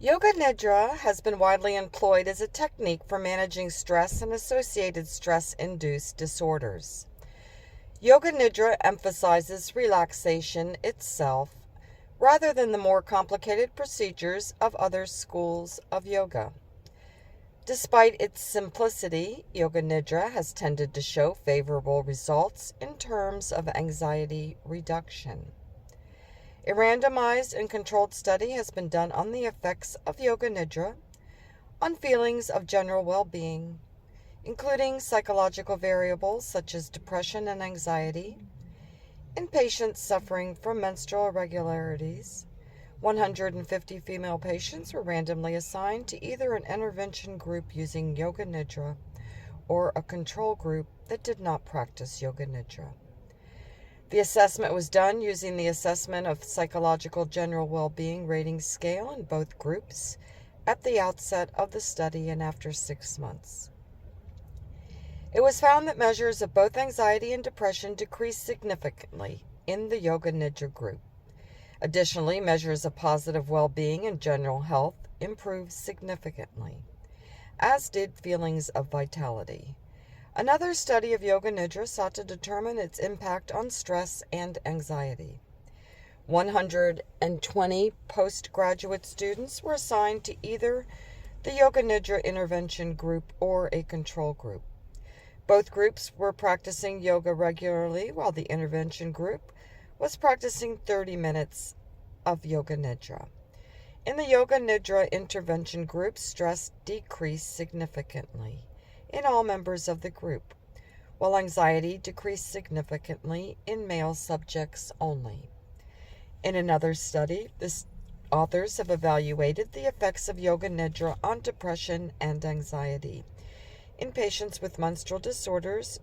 Yoga Nidra has been widely employed as a technique for managing stress and associated stress-induced disorders. Yoga Nidra emphasizes relaxation itself rather than the more complicated procedures of other schools of yoga. Despite its simplicity, Yoga Nidra has tended to show favorable results in terms of anxiety reduction. A randomized and controlled study has been done on the effects of Yoga Nidra on feelings of general well-being, including psychological variables such as depression and anxiety, in patients suffering from menstrual irregularities. 150 female patients were randomly assigned to either an intervention group using Yoga Nidra or a control group that did not practice Yoga Nidra. The assessment was done using the Assessment of Psychological General Well-Being Rating Scale in both groups at the outset of the study and after 6 months. It was found that measures of both anxiety and depression decreased significantly in the Yoga Nidra group. Additionally, measures of positive well-being and general health improved significantly, as did feelings of vitality. Another study of Yoga Nidra sought to determine its impact on stress and anxiety. 120 postgraduate students were assigned to either the Yoga Nidra intervention group or a control group. Both groups were practicing yoga regularly, while the intervention group was practicing 30 minutes of Yoga Nidra. In the Yoga Nidra intervention group, stress decreased significantly in all members of the group, while anxiety decreased significantly in male subjects only. In another study, the authors have evaluated the effects of Yoga Nidra on depression and anxiety in patients with menstrual disorders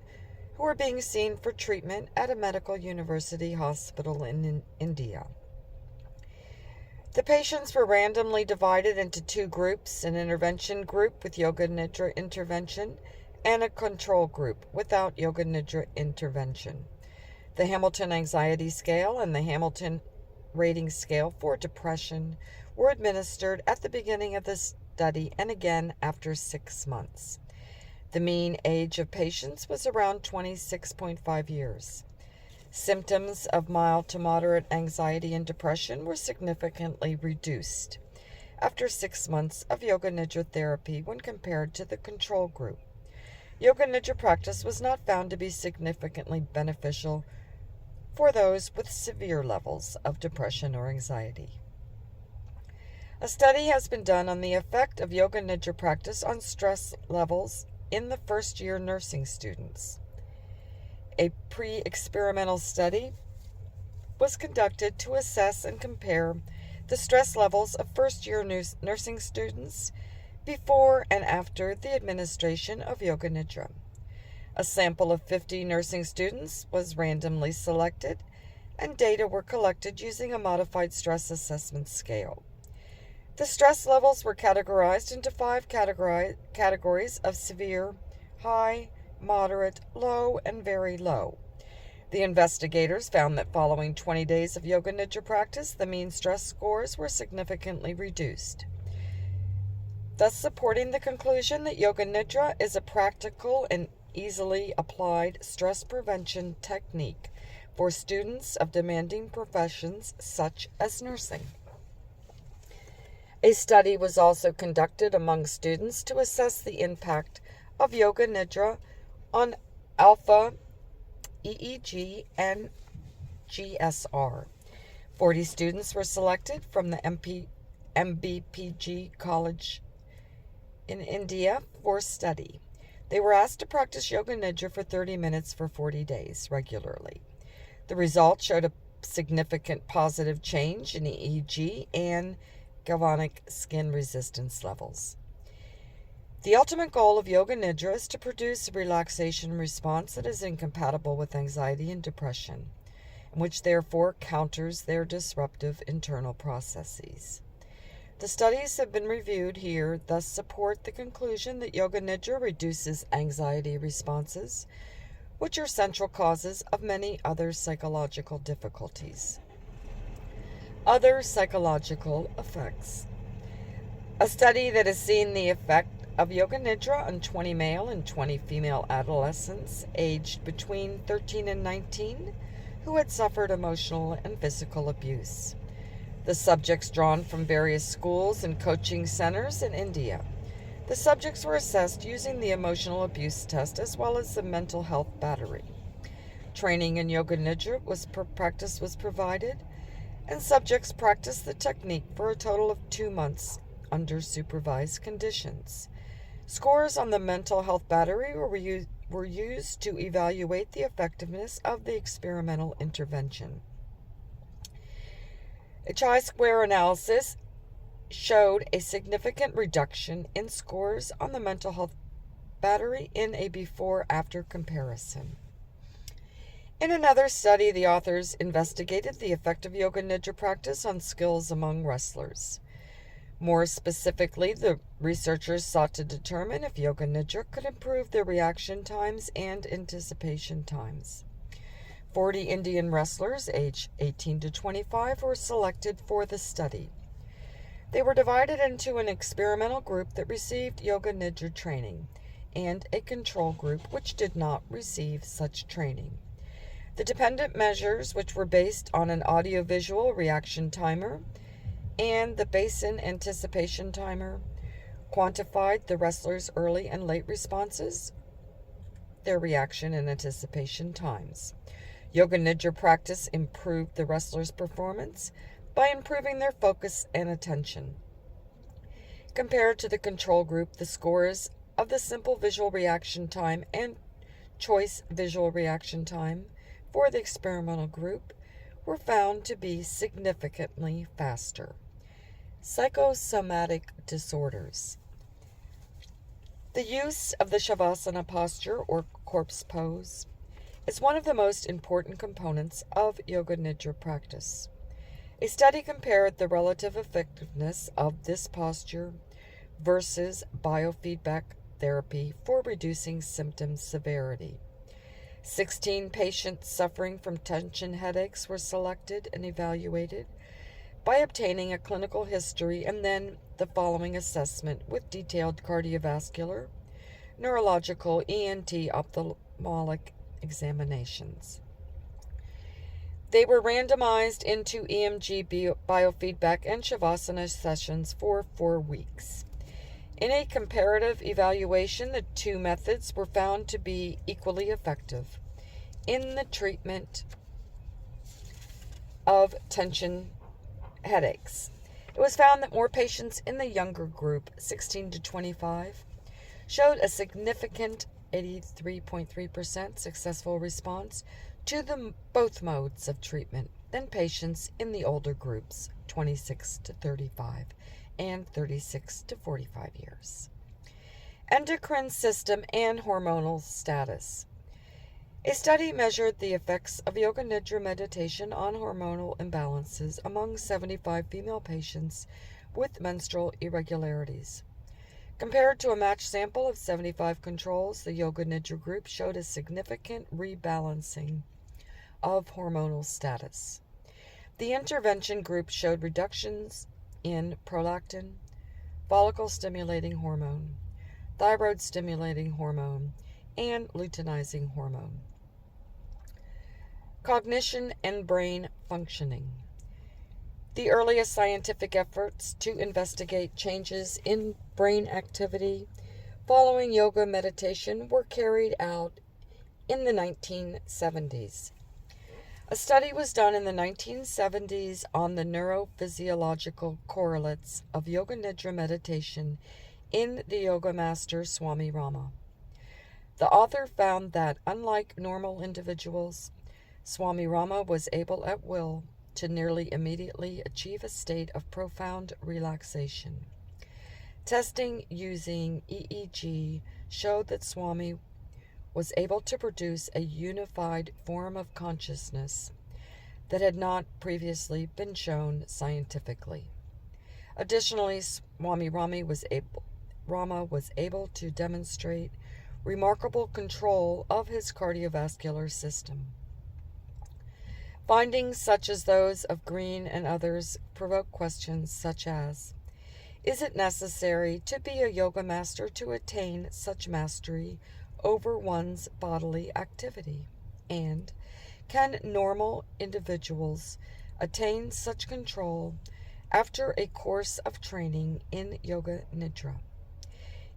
who are being seen for treatment at a medical university hospital in India. The patients were randomly divided into two groups, an intervention group with Yoga Nidra intervention and a control group without Yoga Nidra intervention. The Hamilton Anxiety Scale and the Hamilton Rating Scale for Depression were administered at the beginning of the study and again after 6 months. The mean age of patients was around 26.5 years. Symptoms of mild to moderate anxiety and depression were significantly reduced after 6 months of Yoga Nidra therapy when compared to the control group. Yoga Nidra practice was not found to be significantly beneficial for those with severe levels of depression or anxiety. A study has been done on the effect of Yoga Nidra practice on stress levels in the first-year nursing students. A pre-experimental study was conducted to assess and compare the stress levels of first-year nursing students before and after the administration of Yoga Nidra. A sample of 50 nursing students was randomly selected, and data were collected using a modified stress assessment scale. The stress levels were categorized into 5 categories of severe, high, moderate, low, and very low. The investigators found that following 20 days of Yoga Nidra practice, the mean stress scores were significantly reduced, thus supporting the conclusion that Yoga Nidra is a practical and easily applied stress prevention technique for students of demanding professions such as nursing. A study was also conducted among students to assess the impact of Yoga Nidra on alpha, EEG, and GSR. 40 students were selected from the MBPG College in India for study. They were asked to practice Yoga Nidra for 30 minutes for 40 days regularly. The results showed a significant positive change in EEG and galvanic skin resistance levels. The ultimate goal of Yoga Nidra is to produce a relaxation response that is incompatible with anxiety and depression, and which therefore counters their disruptive internal processes. The studies have been reviewed here, thus support the conclusion that Yoga Nidra reduces anxiety responses, which are central causes of many other psychological difficulties. Other psychological effects. A study that has seen the effect of Yoga Nidra on 20 male and 20 female adolescents aged between 13 and 19 who had suffered emotional and physical abuse. The subjects drawn from various schools and coaching centers in India. The subjects were assessed using the emotional abuse test as well as the mental health battery. Training in Yoga Nidra practice was provided, and subjects practiced the technique for a total of 2 months under supervised conditions. Scores on the mental health battery were used to evaluate the effectiveness of the experimental intervention. A chi-square analysis showed a significant reduction in scores on the mental health battery in a before-after comparison. In another study, the authors investigated the effect of Yoga Nidra practice on skills among wrestlers. More specifically, the researchers sought to determine if Yoga Nidra could improve their reaction times and anticipation times. 40 Indian wrestlers aged 18 to 25 were selected for the study. They were divided into an experimental group that received Yoga Nidra training and a control group which did not receive such training. The dependent measures, which were based on an audio-visual reaction timer and the Basin anticipation timer, quantified the wrestlers' early and late responses, their reaction and anticipation times. Yoga Nidra practice improved the wrestlers' performance by improving their focus and attention. Compared to the control group, the scores of the simple visual reaction time and choice visual reaction time for the experimental group were found to be significantly faster. Psychosomatic disorders. The use of the Shavasana posture or corpse pose is one of the most important components of Yoga Nidra practice. A study compared the relative effectiveness of this posture versus biofeedback therapy for reducing symptom severity. 16 patients suffering from tension headaches were selected and evaluated by obtaining a clinical history and then the following assessment with detailed cardiovascular, neurological, ENT, ophthalmic examinations. They were randomized into EMG biofeedback and Shavasana sessions for 4 weeks. In a comparative evaluation, the two methods were found to be equally effective in the treatment of tension headaches. It was found that more patients in the younger group, 16 to 25, showed a significant 83.3% successful response to both modes of treatment than patients in the older groups, 26 to 35 and 36 to 45 years. Endocrine system and hormonal status. A study measured the effects of Yoga Nidra meditation on hormonal imbalances among 75 female patients with menstrual irregularities. Compared to a matched sample of 75 controls, the Yoga Nidra group showed a significant rebalancing of hormonal status. The intervention group showed reductions in prolactin, follicle-stimulating hormone, thyroid-stimulating hormone, and luteinizing hormone. Cognition and brain functioning. The earliest scientific efforts to investigate changes in brain activity following yoga meditation were carried out in the 1970s. A study was done in the 1970s on the neurophysiological correlates of Yoga Nidra meditation in the yoga master Swami Rama. The author found that, unlike normal individuals, Swami Rama was able at will to nearly immediately achieve a state of profound relaxation. Testing using EEG showed that Swami was able to produce a unified form of consciousness that had not previously been shown scientifically. Additionally, Swami Rama was able to demonstrate remarkable control of his cardiovascular system. Findings such as those of Green and others provoke questions such as, Is it necessary to be a yoga master to attain such mastery over one's bodily activity? And can normal individuals attain such control after a course of training in Yoga Nidra?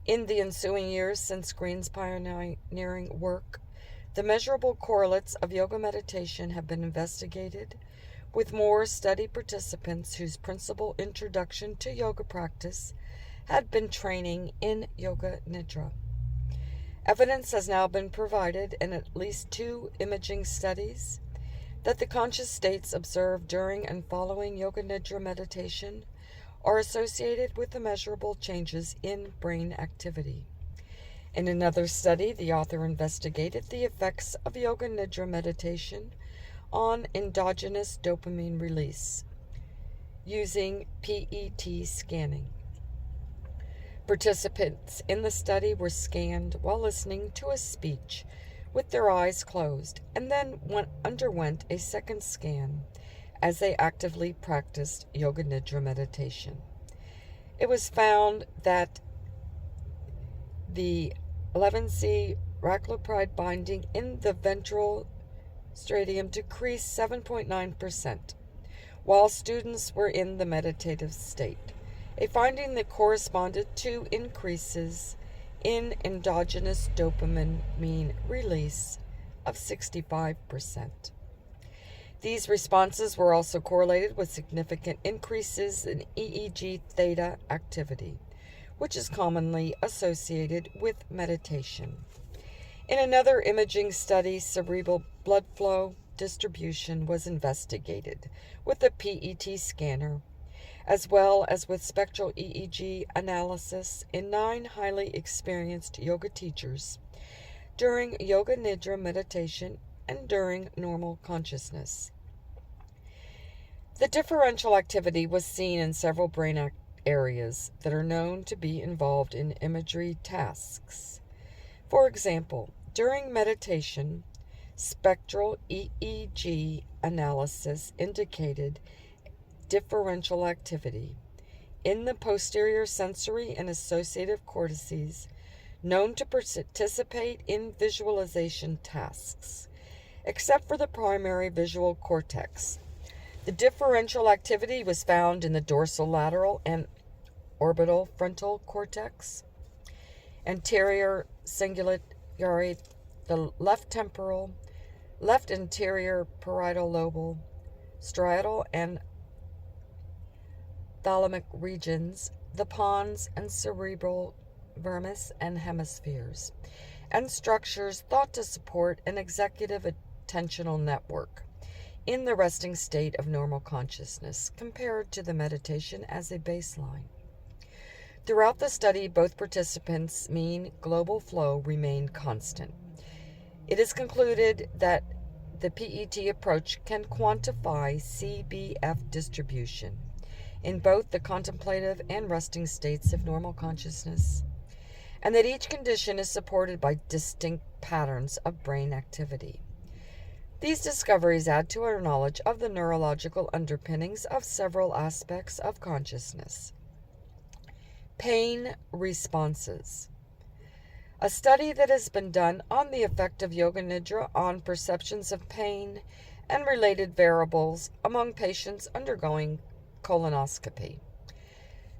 In the ensuing years since Green's pioneering work, the measurable correlates of yoga meditation have been investigated, with more study participants whose principal introduction to yoga practice had been training in Yoga Nidra. Evidence has now been provided in at least 2 imaging studies that the conscious states observed during and following Yoga Nidra meditation are associated with the measurable changes in brain activity. In another study, the author investigated the effects of Yoga Nidra meditation on endogenous dopamine release using PET scanning. Participants in the study were scanned while listening to a speech with their eyes closed, and then underwent a second scan as they actively practiced Yoga Nidra meditation. It was found that the 11C raclopride binding in the ventral striatum decreased 7.9% while students were in the meditative state, a finding that corresponded to increases in endogenous dopamine release of 65%. These responses were also correlated with significant increases in EEG theta activity, which is commonly associated with meditation. In another imaging study, cerebral blood flow distribution was investigated with a PET scanner, as well as with spectral EEG analysis in 9 highly experienced yoga teachers during Yoga Nidra meditation and during normal consciousness. The differential activity was seen in several brain areas that are known to be involved in imagery tasks. For example, during meditation, spectral EEG analysis indicated differential activity in the posterior sensory and associative cortices known to participate in visualization tasks, except for the primary visual cortex. The differential activity was found in the dorsolateral and orbital frontal cortex, anterior cingulate, the left temporal, left anterior parietal lobe, striatal and thalamic regions, the pons and cerebral vermis and hemispheres, and structures thought to support an executive attentional network in the resting state of normal consciousness compared to the meditation as a baseline. Throughout the study, both participants' mean global flow remained constant. It is concluded that the PET approach can quantify CBF distribution in both the contemplative and resting states of normal consciousness, and that each condition is supported by distinct patterns of brain activity. These discoveries add to our knowledge of the neurological underpinnings of several aspects of consciousness. Pain responses. A study that has been done on the effect of Yoga Nidra on perceptions of pain and related variables among patients undergoing colonoscopy.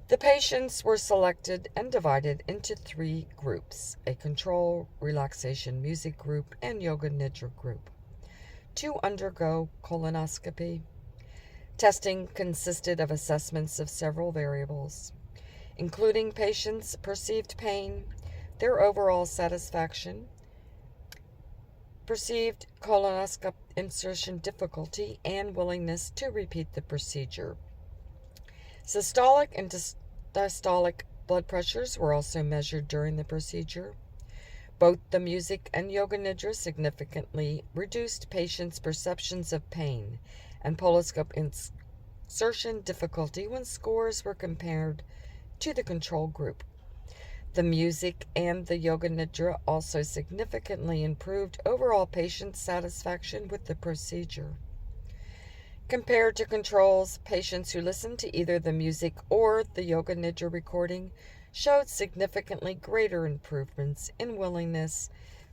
The patients were selected and divided into 3 groups: a control relaxation music group and Yoga Nidra group, to undergo colonoscopy. Testing consisted of assessments of several variables, including patients' perceived pain, their overall satisfaction, perceived colonoscope insertion difficulty, and willingness to repeat the procedure. Systolic and diastolic blood pressures were also measured during the procedure. Both the music and Yoga Nidra significantly reduced patients' perceptions of pain and polyscope insertion difficulty when scores were compared to the control group. The music and the Yoga Nidra also significantly improved overall patient satisfaction with the procedure. Compared to controls, patients who listened to either the music or the Yoga Nidra recording showed significantly greater improvements in willingness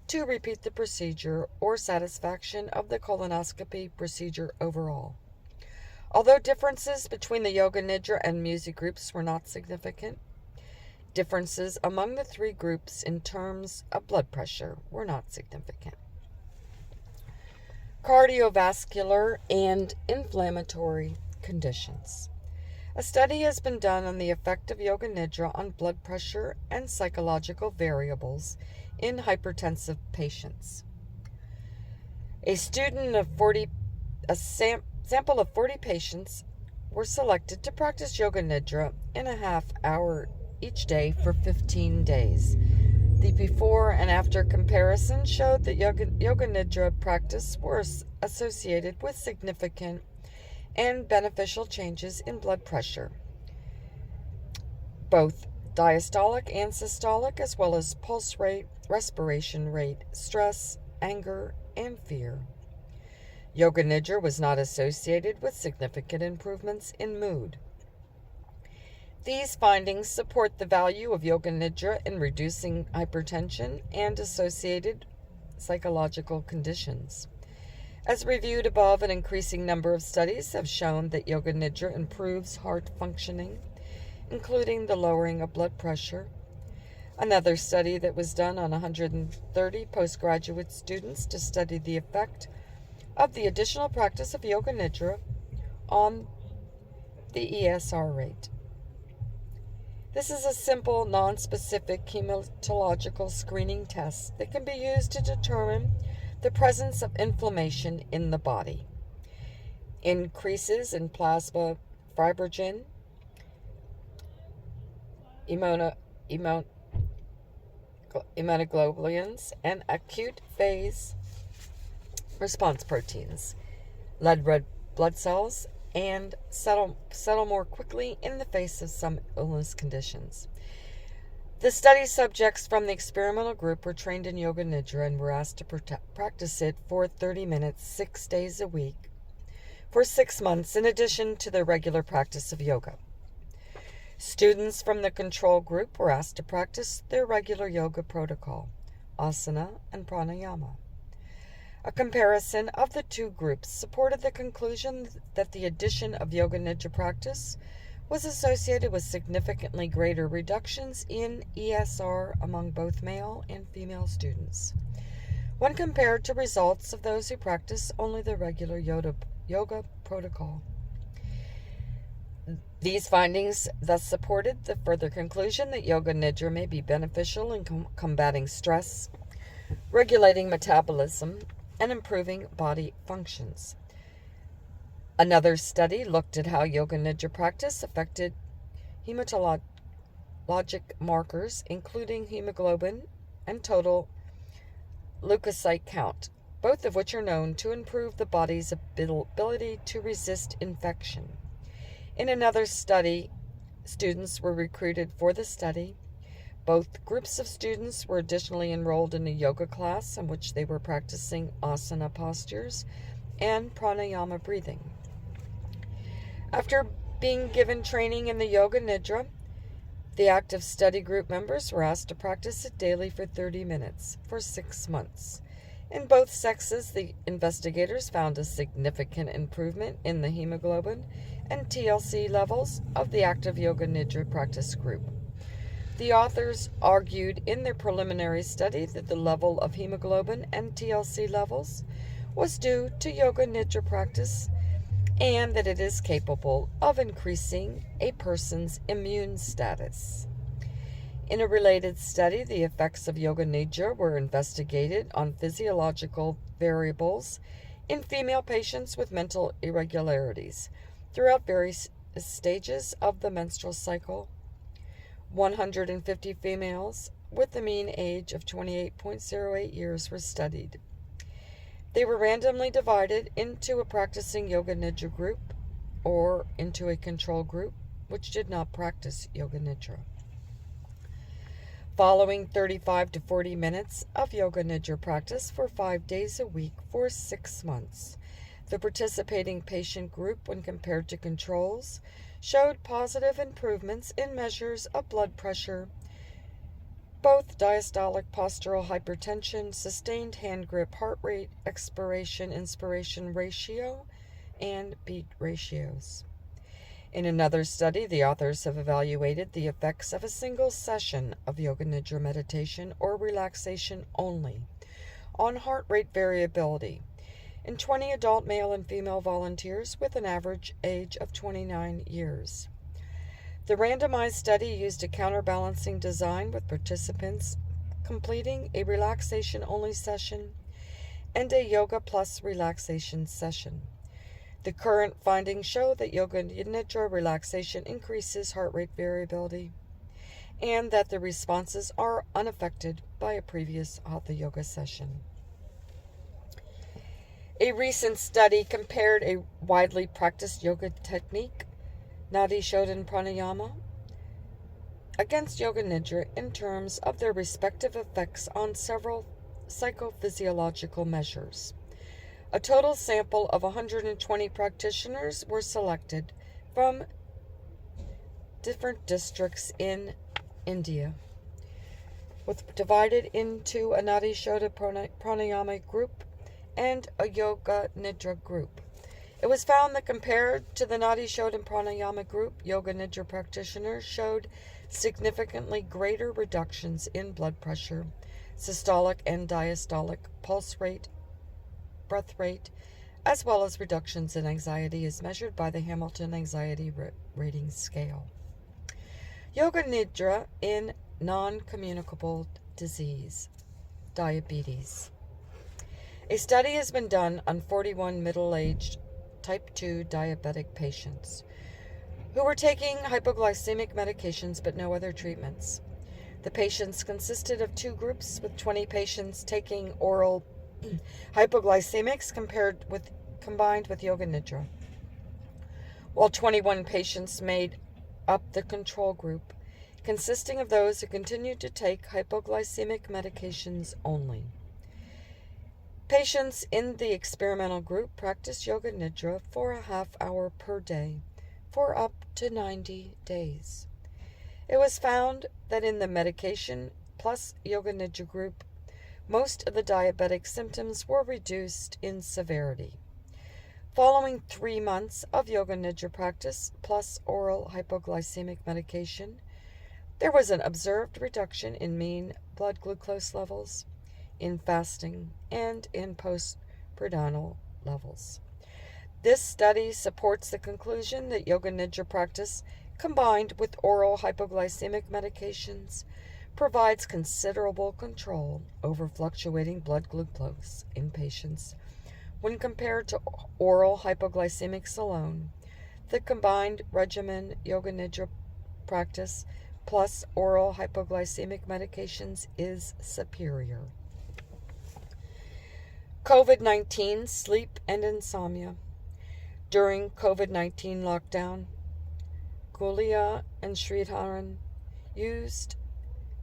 to repeat the procedure or satisfaction of the colonoscopy procedure overall. Although differences between the Yoga Nidra and music groups were not significant, differences among the three groups in terms of blood pressure were not significant. Cardiovascular and inflammatory conditions. A study has been done on the effect of Yoga Nidra on blood pressure and psychological variables in hypertensive patients. A sample of 40 patients were selected to practice Yoga Nidra in a half hour each day for 15 days. The before and after comparison showed that Yoga Nidra practice was associated with significant and beneficial changes in blood pressure, both diastolic and systolic, as well as pulse rate, respiration rate, stress, anger, and fear. Yoga Nidra was not associated with significant improvements in mood. These findings support the value of Yoga Nidra in reducing hypertension and associated psychological conditions. As reviewed above, an increasing number of studies have shown that Yoga Nidra improves heart functioning, including the lowering of blood pressure. Another study that was done on 130 postgraduate students to study the effect of the additional practice of Yoga Nidra on the ESR rate. This is a simple, non-specific hematological screening test that can be used to determine the presence of inflammation in the body. Increases in plasma fibrogen, immunoglobulins, and acute phase response proteins, lead red blood cells, and settle more quickly in the face of some illness conditions. The study subjects from the experimental group were trained in Yoga Nidra and were asked to practice it for 30 minutes, 6 days a week, for 6 months, in addition to their regular practice of yoga. Students from the control group were asked to practice their regular yoga protocol, asana and pranayama. A comparison of the two groups supported the conclusion that the addition of Yoga Nidra practice was associated with significantly greater reductions in ESR among both male and female students, when compared to results of those who practice only the regular yoga protocol. These findings thus supported the further conclusion that Yoga Nidra may be beneficial in combating stress, regulating metabolism, and improving body functions. Another study looked at how Yoga Nidra practice affected hematologic markers, including hemoglobin and total leukocyte count, both of which are known to improve the body's ability to resist infection. In another study, students were recruited for the study. Both groups of students were additionally enrolled in a yoga class in which they were practicing asana postures and pranayama breathing. After being given training in the Yoga Nidra, the active study group members were asked to practice it daily for 30 minutes for 6 months. In both sexes, the investigators found a significant improvement in the hemoglobin and TLC levels of the active Yoga Nidra practice group. The authors argued in their preliminary study that the level of hemoglobin and TLC levels was due to Yoga Nidra practice and that it is capable of increasing a person's immune status. In a related study, the effects of Yoga Nidra were investigated on physiological variables in female patients with mental irregularities throughout various stages of the menstrual cycle. 150 females with the mean age of 28.08 years were studied. They were randomly divided into a practicing Yoga Nidra group or into a control group which did not practice Yoga Nidra. Following 35 to 40 minutes of Yoga Nidra practice for 5 days a week for 6 months, The participating patient group, when compared to controls, showed positive improvements in measures of blood pressure, both diastolic postural hypertension, sustained hand grip heart rate, expiration-inspiration ratio, and beat ratios. In another study, the authors have evaluated the effects of a single session of Yoga Nidra meditation or relaxation only on heart rate variability in 20 adult male and female volunteers with an average age of 29 years. The randomized study used a counterbalancing design with participants completing a relaxation-only session and a yoga plus relaxation session. The current findings show that Yoga Nidra relaxation increases heart rate variability and that the responses are unaffected by a previous Hatha Yoga session. A recent study compared a widely practiced yoga technique, Nadi Shodhan Pranayama, against Yoga Nidra in terms of their respective effects on several psychophysiological measures. A total sample of 120 practitioners were selected from different districts in India, divided into a Nadi Shodhan Pranayama group and a Yoga Nidra group. It was found that compared to the Nadi Shodhan Pranayama group, Yoga Nidra practitioners showed significantly greater reductions in blood pressure, systolic and diastolic pulse rate, breath rate, as well as reductions in anxiety as measured by the Hamilton Anxiety Rating Scale. Yoga Nidra in non-communicable disease, diabetes. A study has been done on 41 middle-aged type 2 diabetic patients who were taking hypoglycemic medications but no other treatments. The patients consisted of two groups, with 20 patients taking oral hypoglycemics combined with Yoga Nidra, while 21 patients made up the control group, consisting of those who continued to take hypoglycemic medications only. Patients in the experimental group practiced Yoga Nidra for a half hour per day for up to 90 days. It was found that in the medication plus Yoga Nidra group, most of the diabetic symptoms were reduced in severity. Following 3 months of Yoga Nidra practice plus oral hypoglycemic medication, there was an observed reduction in mean blood glucose levels, in fasting, and in postprandial levels. This study supports the conclusion that Yoga Nidra practice, combined with oral hypoglycemic medications, provides considerable control over fluctuating blood glucose in patients when compared to oral hypoglycemics alone. The combined regimen Yoga Nidra practice plus oral hypoglycemic medications is superior. COVID-19 sleep and insomnia. During COVID-19 lockdown, Gulia and Sridharan used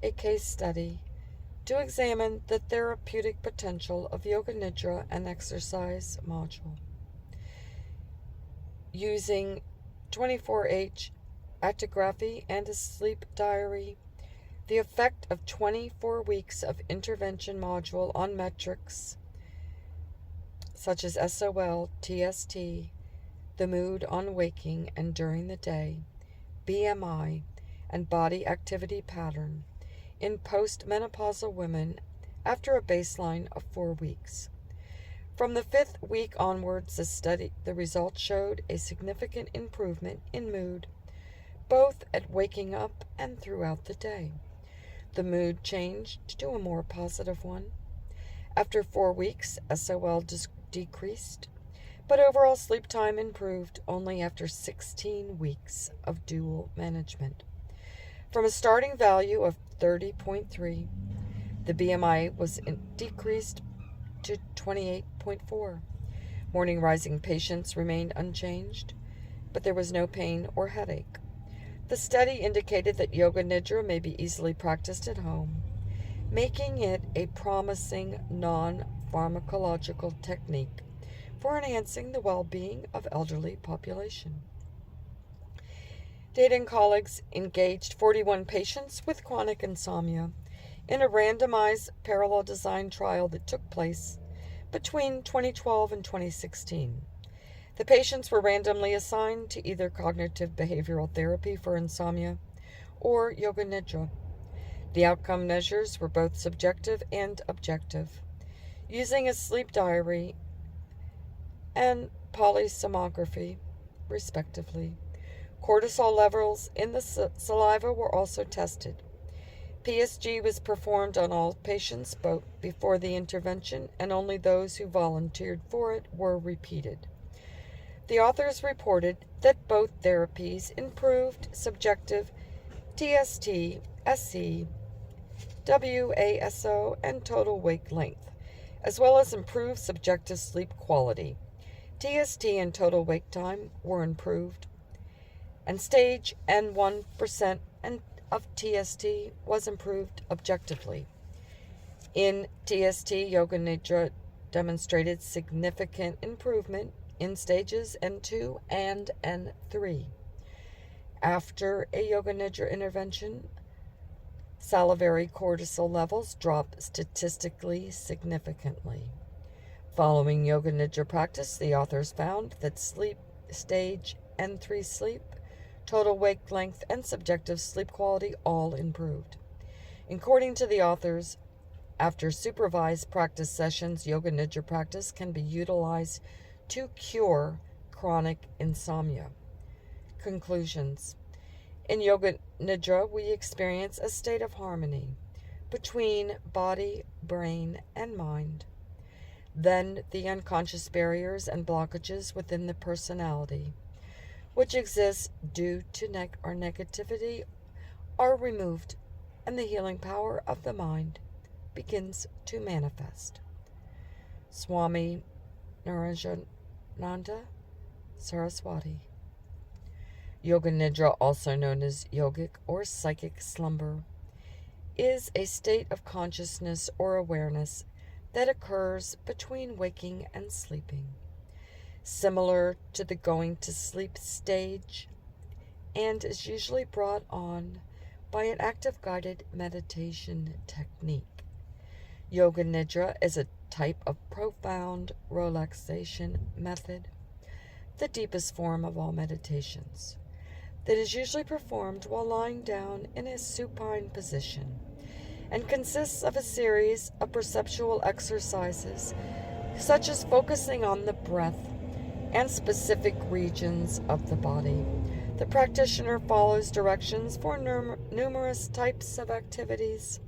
a case study to examine the therapeutic potential of Yoga Nidra and exercise module. Using 24H actigraphy and a sleep diary, the effect of 24 weeks of intervention module on metrics such as SOL, TST, the mood on waking and during the day, BMI, and body activity pattern in postmenopausal women after a baseline of 4 weeks. From the 5th week onwards, the results showed a significant improvement in mood, both at waking up and throughout the day. The mood changed to a more positive one. After 4 weeks, SOL decreased, but overall sleep time improved only after 16 weeks of dual management. From a starting value of 30.3, the BMI was decreased to 28.4. Morning rising patients remained unchanged, but there was no pain or headache. The study indicated that Yoga Nidra may be easily practiced at home, making it a promising non-pharmacological technique for enhancing the well-being of elderly population. Data and colleagues engaged 41 patients with chronic insomnia in a randomized parallel design trial that took place between 2012 and 2016. The patients were randomly assigned to either cognitive behavioral therapy for insomnia or yoga nidra. The outcome measures were both subjective and objective, using a sleep diary and polysomnography, respectively. Cortisol levels in the saliva were also tested. PSG was performed on all patients both before the intervention, and only those who volunteered for it were repeated. The authors reported that both therapies improved subjective TST, SE, WASO, and total wake length, as well as improved subjective sleep quality. TST and total wake time were improved, and stage and 1% of TST was improved objectively. In TST, Yoga Nidra demonstrated significant improvement in stages N2 and N3. After a Yoga Nidra intervention, salivary cortisol levels dropped statistically significantly. Following Yoga Nidra practice, the authors found that sleep, stage N3 sleep, total wake length, and subjective sleep quality all improved. According to the authors, after supervised practice sessions, Yoga Nidra practice can be utilized to cure chronic insomnia. Conclusions. In Yoga Nidra, we experience a state of harmony between body, brain, and mind. Then the unconscious barriers and blockages within the personality, which exists due to our negativity, are removed, and the healing power of the mind begins to manifest. Swami Narayanananda Saraswati. Yoga Nidra, also known as yogic or psychic slumber, is a state of consciousness or awareness that occurs between waking and sleeping, similar to the going to sleep stage, and is usually brought on by an active guided meditation technique. Yoga Nidra is a type of profound relaxation method, the deepest form of all meditations, that is usually performed while lying down in a supine position and consists of a series of perceptual exercises such as focusing on the breath and specific regions of the body. The practitioner follows directions for numerous types of activities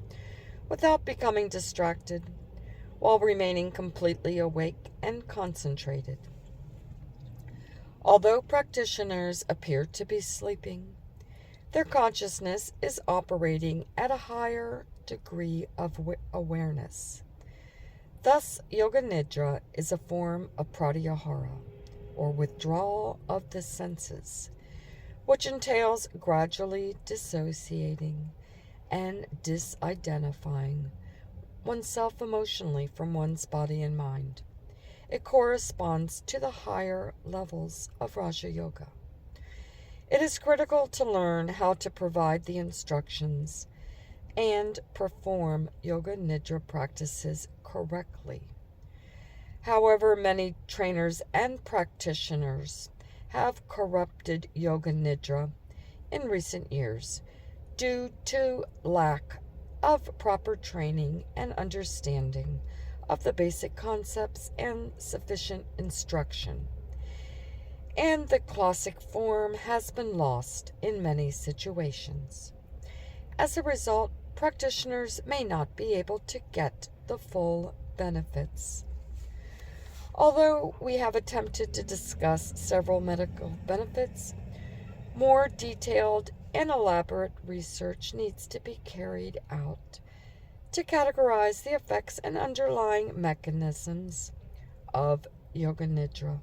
without becoming distracted, while remaining completely awake and concentrated. Although practitioners appear to be sleeping, their consciousness is operating at a higher degree of awareness. Thus, Yoga Nidra is a form of pratyahara, or withdrawal of the senses, which entails gradually dissociating and disidentifying oneself emotionally from one's body and mind. It corresponds to the higher levels of Raja Yoga. It is critical to learn how to provide the instructions and perform Yoga Nidra practices correctly. However, many trainers and practitioners have corrupted Yoga Nidra in recent years due to lack of proper training and understanding of the basic concepts and sufficient instruction. And the classic form has been lost in many situations. As a result, practitioners may not be able to get the full benefits. Although we have attempted to discuss several medical benefits, more detailed and elaborate research needs to be carried out to categorize the effects and underlying mechanisms of Yoga Nidra.